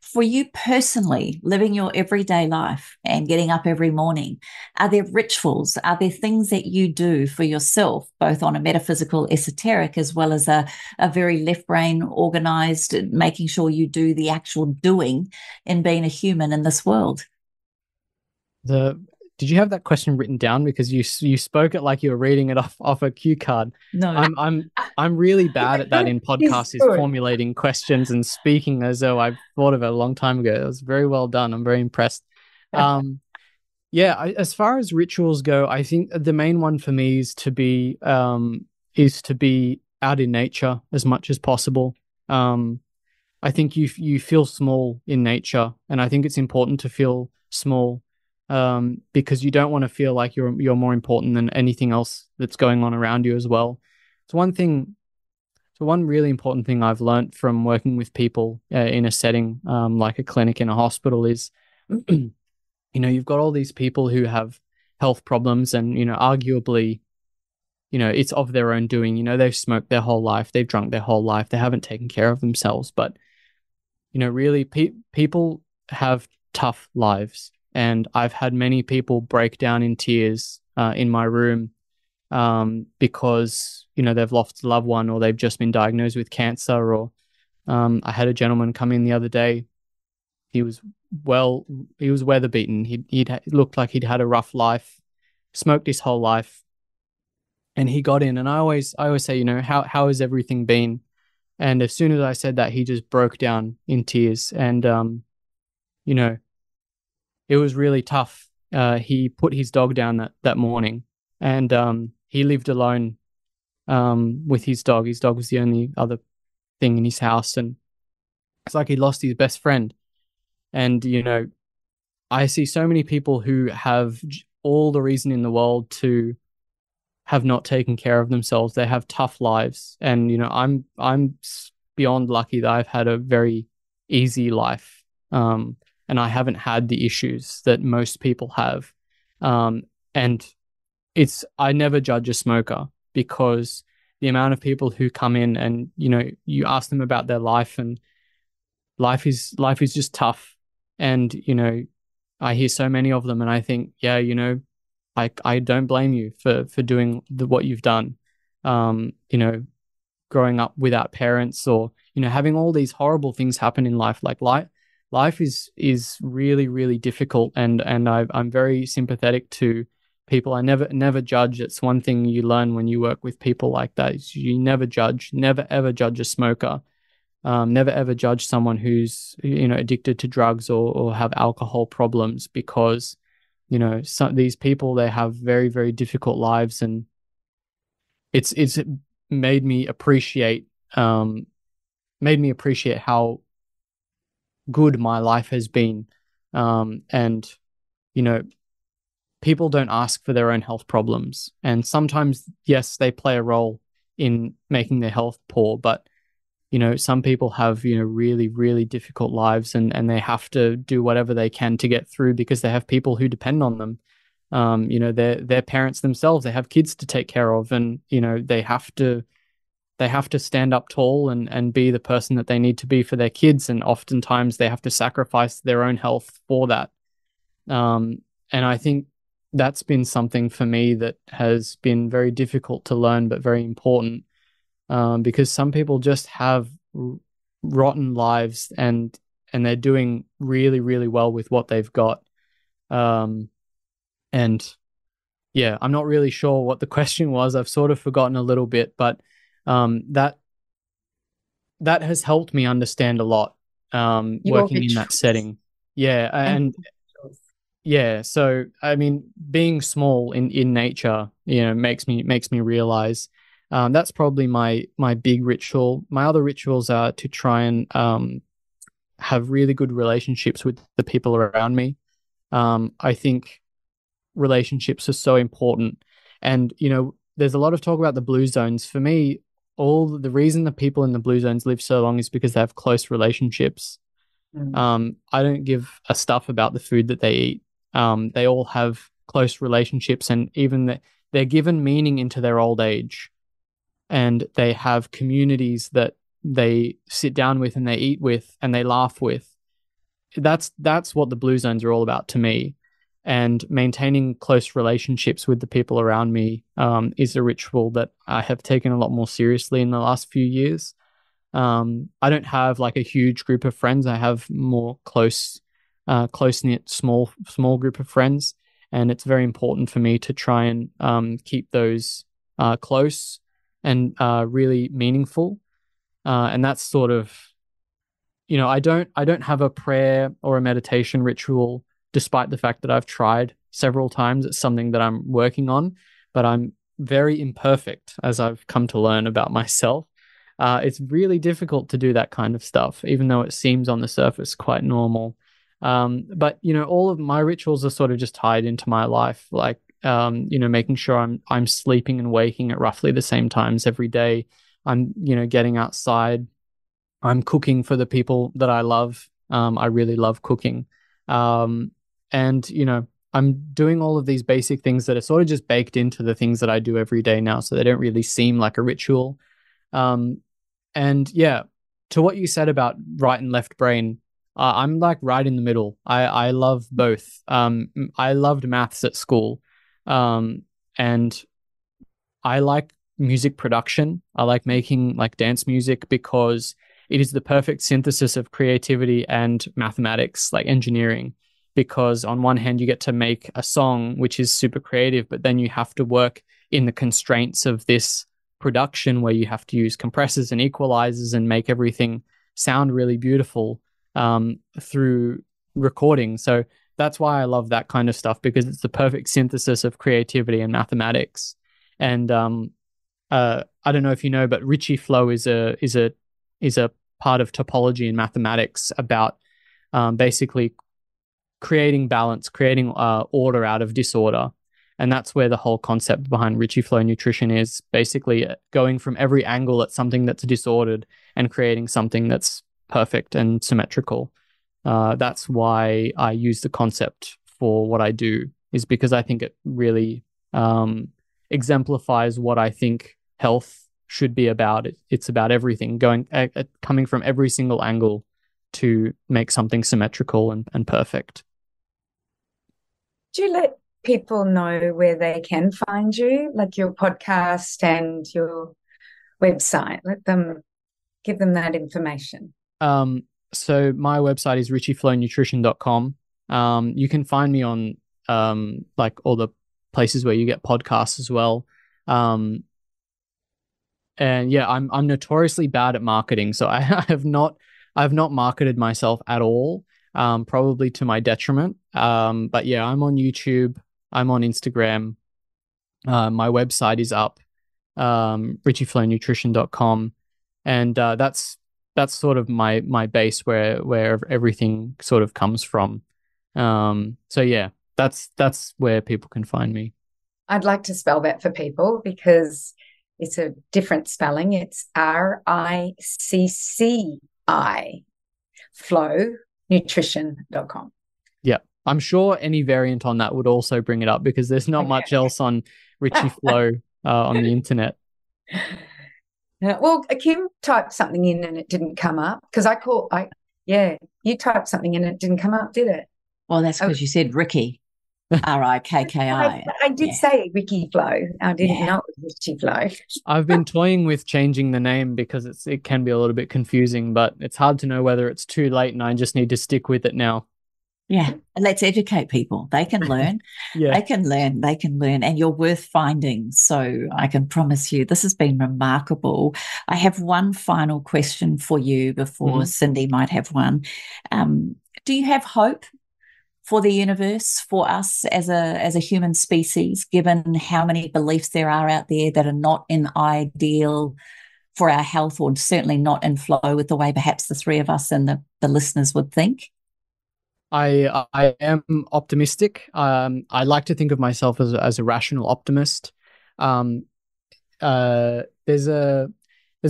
For you personally, living your everyday life and getting up every morning, are there rituals? Are there things that you do for yourself, both on a metaphysical, esoteric, as well as a very left brain organized, making sure you do the actual doing in being a human in this world? Did you have that question written down? Because you spoke it like you were reading it off a cue card. No, I'm really bad at that in podcasts, is formulating questions and speaking as though I've thought of it a long time ago. It was very well done. I'm very impressed. As far as rituals go, I think the main one for me is to be out in nature as much as possible. I think you feel small in nature, and I think it's important to feel small. Because you don't want to feel like you're more important than anything else that's going on around you as well. It's one really important thing I've learned from working with people in a setting like a clinic in a hospital is, you've got all these people who have health problems, and arguably, it's of their own doing. They've smoked their whole life, they've drunk their whole life, they haven't taken care of themselves. But really, people have tough lives. And I've had many people break down in tears in my room because, they've lost a loved one, or they've just been diagnosed with cancer. Or I had a gentleman come in the other day. He was weather beaten. He looked like he'd had a rough life, smoked his whole life. And he got in, and I always say, how has everything been? And as soon as I said that, he just broke down in tears. And, it was really tough. He put his dog down that morning, and he lived alone with his dog. His dog was the only other thing in his house, and it's like he lost his best friend. And, I see so many people who have all the reason in the world to have not taken care of themselves. They have tough lives, and I'm beyond lucky that I've had a very easy life. And I haven't had the issues that most people have. And I never judge a smoker, because the amount of people who come in and, you ask them about their life, and life is just tough. And, I hear so many of them, and I think, I don't blame you for doing what you've done. Growing up without parents, or, having all these horrible things happen in life. Like life is really, really difficult, and I'm very sympathetic to people. I never judge. It's one thing you learn when you work with people like that. Is you never judge. Never ever judge a smoker. Never ever judge someone who's addicted to drugs or have alcohol problems, because these people, they have very, very difficult lives, and it's made me appreciate how good my life has been. And people don't ask for their own health problems, and sometimes, yes, they play a role in making their health poor, but some people have really, really difficult lives, and they have to do whatever they can to get through, because they have people who depend on them. Their parents themselves, they have kids to take care of, and they have to stand up tall and be the person that they need to be for their kids, and oftentimes they have to sacrifice their own health for that. And I think that's been something for me that has been very difficult to learn, but very important, because some people just have rotten lives, and they're doing really, really well with what they've got. And yeah, I'm not really sure what the question was. I've sort of forgotten a little bit, but that has helped me understand a lot, working in that setting. Yeah, and yeah, so I mean, being small in nature, makes me realize that's probably my big ritual. My other rituals are to try and have really good relationships with the people around me. I think relationships are so important, and there's a lot of talk about the blue zones. For me, all the reason the people in the blue zones live so long is because they have close relationships. I don't give a stuff about the food that they eat. They all have close relationships, and even they're given meaning into their old age, and they have communities that they sit down with and they eat with and they laugh with. That's what the blue zones are all about to me. And maintaining close relationships with the people around me is a ritual that I have taken a lot more seriously in the last few years. I don't have like a huge group of friends. I have more close-knit, small group of friends, and it's very important for me to try and keep those close and really meaningful. And that's sort of, I don't have a prayer or a meditation ritual, despite the fact that I've tried several times. It's something that I'm working on, but I'm very imperfect, as I've come to learn about myself. It's really difficult to do that kind of stuff, even though it seems on the surface quite normal. But all of my rituals are sort of just tied into my life, like making sure I'm sleeping and waking at roughly the same times every day. I'm getting outside. I'm cooking for the people that I love. I really love cooking. And I'm doing all of these basic things that are sort of just baked into the things that I do every day now, so they don't really seem like a ritual. And yeah, to what you said about right and left brain, I'm like right in the middle. I love both. I loved maths at school, and I like music production. I like making like dance music because it is the perfect synthesis of creativity and mathematics, like engineering. Because on one hand, you get to make a song which is super creative, but then you have to work in the constraints of this production where you have to use compressors and equalizers and make everything sound really beautiful through recording. So that's why I love that kind of stuff, because it's the perfect synthesis of creativity and mathematics. And I don't know if you know, but Ricci flow is a part of topology and mathematics about basically creating balance, creating order out of disorder. And that's where the whole concept behind Ricci flow nutrition is, basically going from every angle at something that's disordered and creating something that's perfect and symmetrical. That's why I use the concept for what I do, is because I think it really exemplifies what I think health should be about. It's about everything, coming from every single angle to make something symmetrical and perfect. Do you let people know where they can find you, like your podcast and your website? Give them that information. So my website is richiflownutrition.com. You can find me on like all the places where you get podcasts as well. And yeah, I'm notoriously bad at marketing, so I have not marketed myself at all, probably to my detriment. But yeah, I'm on YouTube, I'm on Instagram. My website is up, rickiflownutrition.com, and that's sort of my base where everything sort of comes from. So yeah, that's where people can find me. I'd like to spell that for people because it's a different spelling. It's RICCI, flownutrition.com. Yeah, I'm sure any variant on that would also bring it up because there's not much else on Rikki Flow on the internet. Well, Kim typed something in and it didn't come up because you typed something in and it didn't come up, did it? Well, that's because you said Rikki, Rikki. I did say Rikki Flow. I didn't know it was Rikki Flow. I've been toying with changing the name because it can be a little bit confusing, but it's hard to know whether it's too late and I just need to stick with it now. Yeah, and let's educate people. They can learn. Yeah. They can learn, and you're worth finding. So I can promise you this has been remarkable. I have one final question for you before Cindy might have one. Do you have hope for the universe, for us as a human species, given how many beliefs there are out there that are not in ideal for our health, or certainly not in flow with the way perhaps the three of us and the listeners would think? I am optimistic. I like to think of myself as a rational optimist. There's a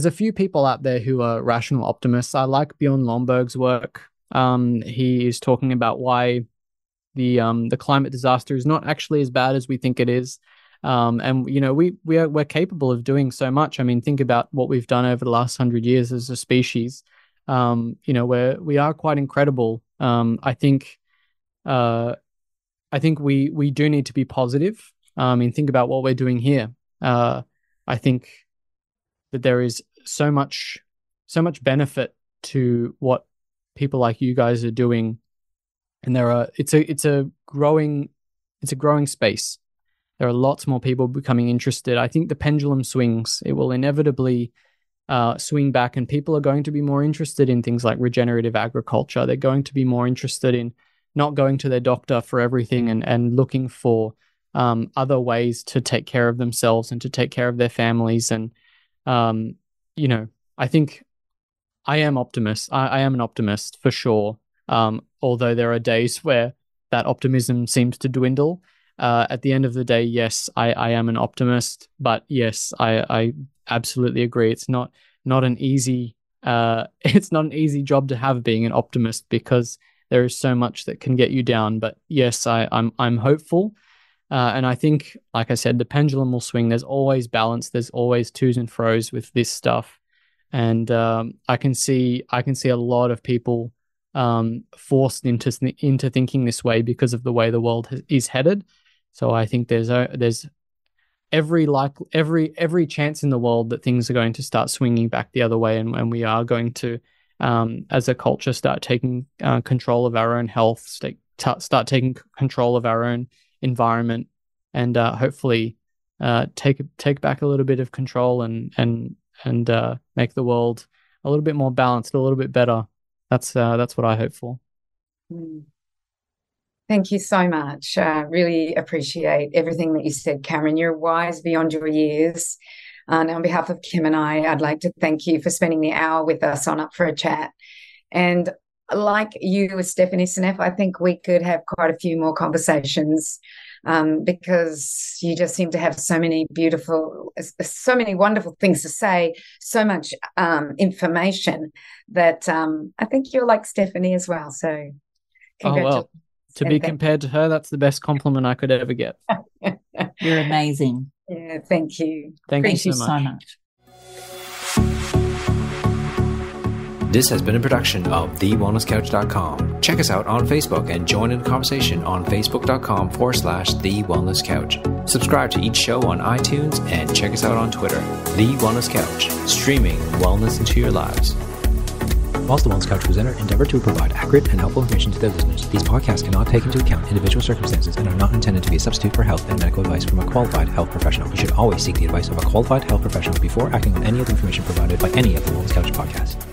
few people out there who are rational optimists. I like Bjorn Lomborg's work. He is talking about why the climate disaster is not actually as bad as we think it is. And we're capable of doing so much. I mean, think about what we've done over the last 100 years as a species. We are quite incredible. I think we do need to be positive. Think about what we're doing here. I think that there is so much benefit to what people like you guys are doing, and it's a growing space. There are lots more people becoming interested. I think the pendulum swings. It will inevitably swing back, and people are going to be more interested in things like regenerative agriculture. They're going to be more interested in not going to their doctor for everything and looking for other ways to take care of themselves and to take care of their families. And, I think I am optimist. I am an optimist for sure. Although there are days where that optimism seems to dwindle. At the end of the day, yes, I am an optimist, but yes, I absolutely agree. It's not an easy job to have, being an optimist, because there is so much that can get you down. But yes, I'm hopeful, and I think, like I said, the pendulum will swing. There's always balance. There's always twos and fros with this stuff, and I can see a lot of people forced into thinking this way because of the way the world is headed. So I think there's every chance in the world that things are going to start swinging back the other way, and we are going to, as a culture, start taking control of our own health, start taking control of our own environment, and hopefully take back a little bit of control and make the world a little bit more balanced, a little bit better. That's what I hope for. Thank you so much. Really appreciate everything that you said, Cameron. You're wise beyond your years. And on behalf of Kim and I'd like to thank you for spending the hour with us on Up for a Chat. And like you with Stephanie Seneff, I think we could have quite a few more conversations because you just seem to have so many wonderful things to say, so much information that I think you're like Stephanie as well. So congratulations. Oh, well. To be compared to her, that's the best compliment I could ever get. You're amazing. Yeah, thank you. Thank you so much. This has been a production of TheWellnessCouch.com. Check us out on Facebook and join in the conversation on Facebook.com/The Wellness Couch. Subscribe to each show on iTunes and check us out on Twitter. The Wellness Couch, streaming wellness into your lives. Whilst the Wellness Couch presenter endeavor to provide accurate and helpful information to their listeners, these podcasts cannot take into account individual circumstances and are not intended to be a substitute for health and medical advice from a qualified health professional. You should always seek the advice of a qualified health professional before acting on any of the information provided by any of the Wellness Couch podcasts.